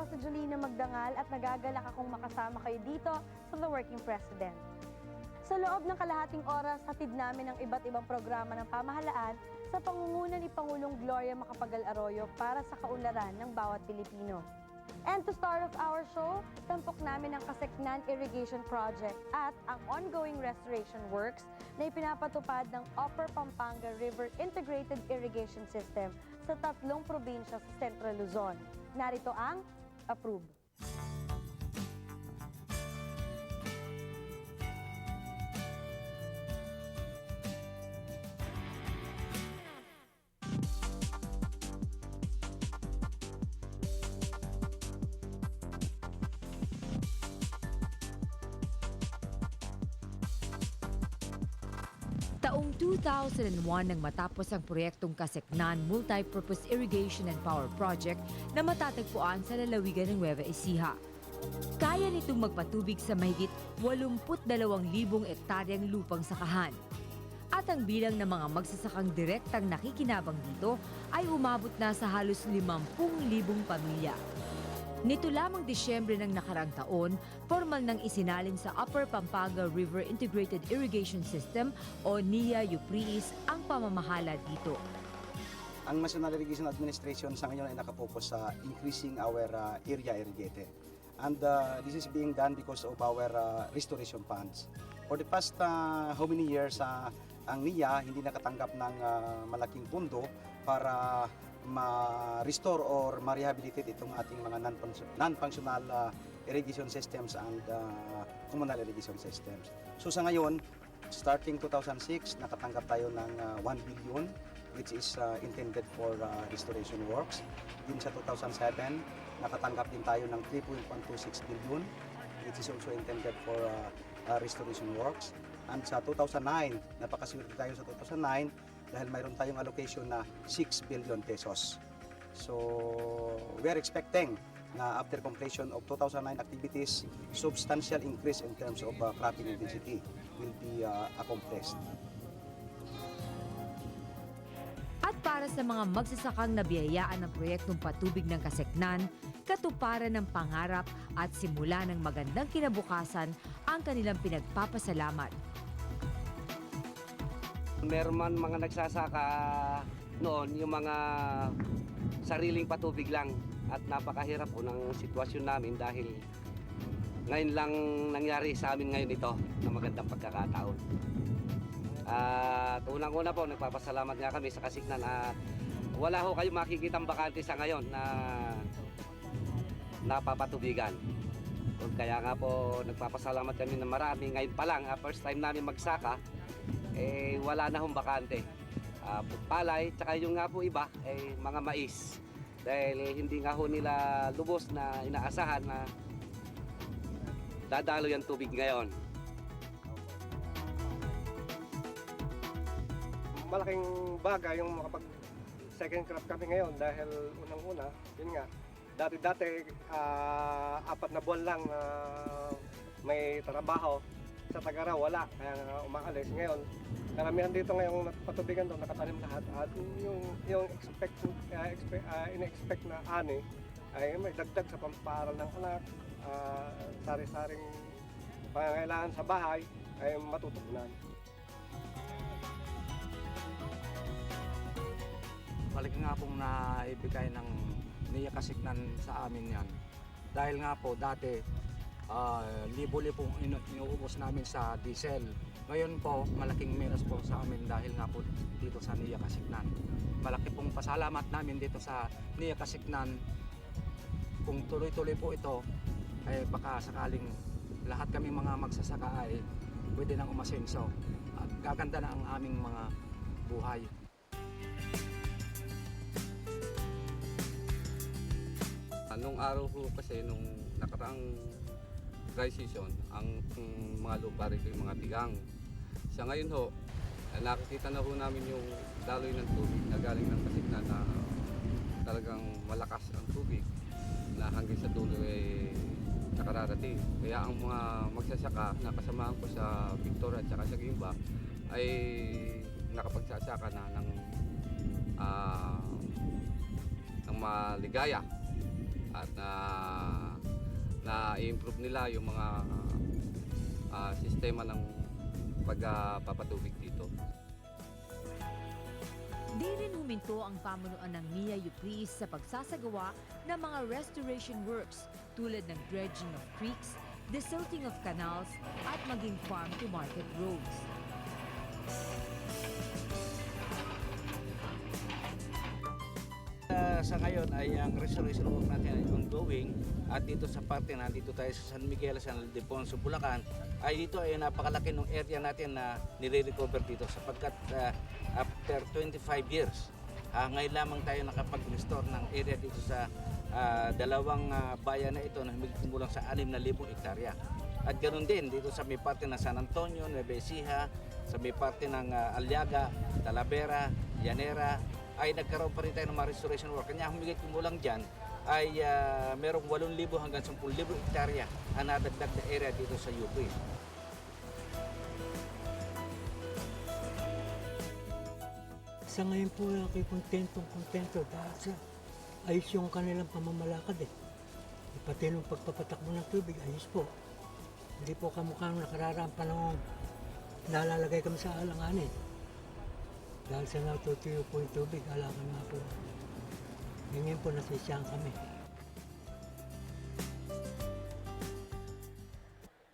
ako si Julina Magdangal at nagagalak akong makasama kayo dito sa The Working President. Sa loob ng kalahating oras, hatid namin ang iba't ibang programa ng pamahalaan sa pangunguna ni Pangulong Gloria Macapagal Arroyo para sa kaunlaran ng bawat Pilipino. And to start off our show, tampok namin ang Kaseknan Irrigation Project at ang ongoing restoration works na ipinapatupad ng Upper Pampanga River Integrated Irrigation System sa 3 probinsya sa Central Luzon. Narito ang Approve. Taong 2001 nang matapos ang proyektong Kaseknan Multi-Purpose Irrigation and Power Project na matatagpuan sa lalawigan ng Nueva Ecija. Kaya nitong magpatubig sa mahigit 82,000 ektaryang lupang sakahan. At ang bilang ng mga magsasakang direktang nakikinabang dito ay umabot na sa halos 50,000 pamilya. Nito lamang Disyembre ng nakaraang taon, formal nang isinalin sa Upper Pampanga River Integrated Irrigation System o NIA-UPRIIS ang pamamahala dito. Ang National Irrigation Administration sa ngayon ay nakapokus sa increasing our area irrigated. And this is being done because of our restoration funds. For the past how many years, ang NIA hindi nakatanggap ng malaking pundo para ma-restore or ma-rehabilitate itong ating mga non-functional irrigation systems and communal irrigation systems. So sa ngayon, starting 2006, nakatanggap tayo ng 1 billion which is intended for restoration works. Din sa 2007, nakatanggap din tayo ng 3.126 billion which is also intended for restoration works. And sa 2009, napakaswerte tayo sa 2009 dahil mayroon tayong allocation na 6 billion pesos. So, we are expecting na after completion of 2009 activities, substantial increase in terms of cropping intensity will be accomplished. At para sa mga magsasakang nabiyayaan ng proyektong patubig ng Kaseknan, katuparan ng pangarap at simula ng magandang kinabukasan ang kanilang pinagpapasalamat. Meron man mga nagsasaka noon yung mga sariling patubig lang at napakahirap po ng sitwasyon namin dahil ngayon lang nangyari sa amin ngayon ito na magandang pagkakataon. At unang-una po nagpapasalamat nga kami sa Kaseknan at wala ho kayo makikitang bakante sa ngayon na napapatubigan. Kaya nga po nagpapasalamat kami na marami. Ngayon pa lang, first time namin magsaka, wala na hong bakante. Palay, tsaka yung nga po iba, mga mais. Dahil hindi nga ho nila lubos na inaasahan na dadalo yung tubig ngayon. Malaking bagay yung makapag second crop kami ngayon dahil unang-una, yun nga, dati-dati 4 na buwan lang may trabaho. Sa Tagaraw wala, kaya umaalis. Ngayon, karamihan dito ngayong patubigan doon, nakatanim lahat. At yung in-expect na ani ay may dagdag sa pamparal ng anak, sari-saring pangangailangan sa bahay ay matutugunan. Malaki nga pong naibigay ng NIA Kaseknan sa amin yan. Dahil nga po dati, libo-libong inuubos namin sa diesel. Ngayon po, malaking menos po sa amin dahil nga po dito sa NIA Kaseknan. Malaki pong pasalamat namin dito sa NIA Kaseknan. Kung tuloy-tuloy po ito, ay baka sakaling lahat kami mga magsasaka ay pwede nang umasenso. At gaganda na ang aming mga buhay. Nung araw ko kasi, nung nakaraang dry season, ang mga lupa rito yung mga tigang. Sa ngayon ho, nakikita na ho namin yung daloy ng tubig na galing ng Kaseknan na talagang malakas ang tubig na hanggang sa dulo ay nakararating. Kaya ang mga magsasaka na kasamahan ko sa Victoria at saka sa Guimba ay nakapagsasaka na ng maligaya. at na-improve nila yung mga sistema ng pagpapatubig dito. Di rin huminto ang pamunuan ng Mia Yupris sa pagsasagawa ng mga restoration works tulad ng dredging of creeks, desilting of canals at maging farm-to-market roads. Sa ngayon ay ang restoration work natin ay ongoing at dito sa parte na dito tayo sa San Miguel, San Ildefonso, Bulacan ay dito ay napakalaki ng area natin na nire-recover dito sapagkat after 25 years ngayon lamang tayo nakapag-restore ng area dito sa dalawang bayan na ito na higit kumulang sa 6,000 hektarya. At ganoon din dito sa may parte ng San Antonio, Nueva Ecija, sa may parte ng Aliaga, Talavera, Llanera, ay nagkaroon pa rin tayo ng mga restoration work. Kanya humigit kumulang dyan ay merong 8,000 hanggang 10,000 hektarya ang nadagdag na area dito sa UP. Sa ngayon po ako'y kontento dahil sa ayos yung kanilang pamamalakad eh. Pati nung pagpapatakbo ng tubig, ayos po. Hindi po kamukha nung nakararaang panahon nalalagay kami sa alanganin. Dahil sa natutuyo po yung tubig, alakan nga po. Ngayon po nasisiyahan kami.